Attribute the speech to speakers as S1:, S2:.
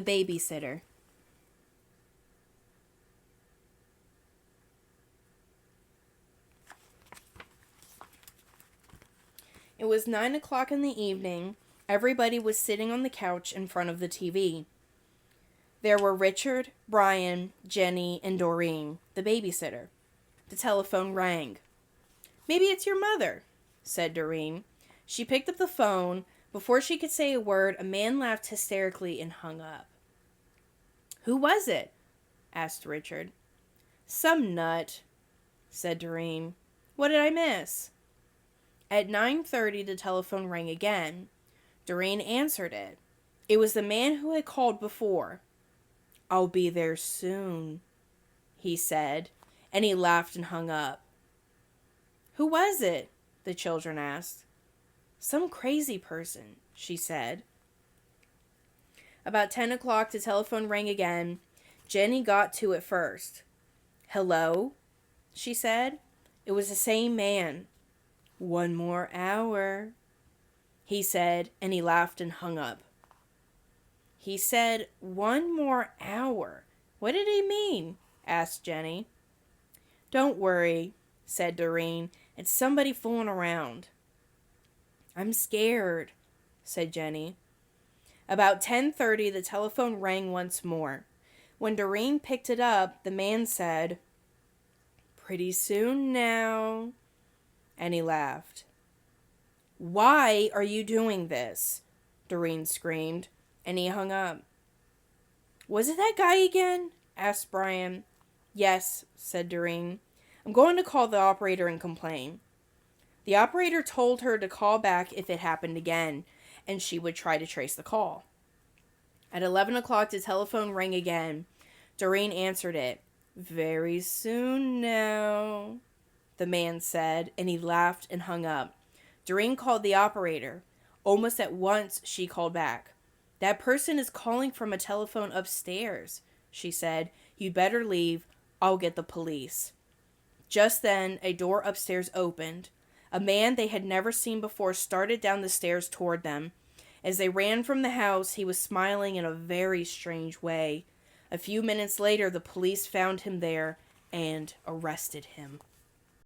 S1: The Babysitter. It was 9 o'clock in the evening. Everybody was sitting on the couch in front of the TV. There were Richard, Brian, Jenny, and Doreen, the babysitter. The telephone rang. "Maybe it's your mother," said Doreen. She picked up the phone. Before she could say a word, a man laughed hysterically and hung up. "Who was it?" asked Richard. "Some nut," said Doreen. "What did I miss?" At 9:30, the telephone rang again. Doreen answered it. It was the man who had called before. "I'll be there soon," he said, and he laughed and hung up. "Who was it?" the children asked. "Some crazy person," she said. About 10 o'clock, the telephone rang again. Jenny got to it first. "Hello?" she said. It was the same man. "One more hour," he said, and he laughed and hung up. He said, "1 more hour." What did he mean? Asked Jenny. "Don't worry," said Doreen. "It's somebody fooling around." "I'm scared," said Jenny. About 10:30, the telephone rang once more. When Doreen picked it up, the man said, "Pretty soon now," and he laughed. "Why are you doing this?" Doreen screamed, and he hung up. "Was it that guy again?" asked Brian. "Yes," said Doreen. "I'm going to call the operator and complain." The operator told her to call back if it happened again, and she would try to trace the call. At 11 o'clock, the telephone rang again. Doreen answered it. "Very soon now," the man said, and he laughed and hung up. Doreen called the operator. Almost at once, she called back. "That person is calling from a telephone upstairs," she said. "You'd better leave. I'll get the police." Just then, a door upstairs opened. A man they had never seen before started down the stairs toward them. As they ran from the house, he was smiling in a very strange way. A few minutes later, the police found him there and arrested him.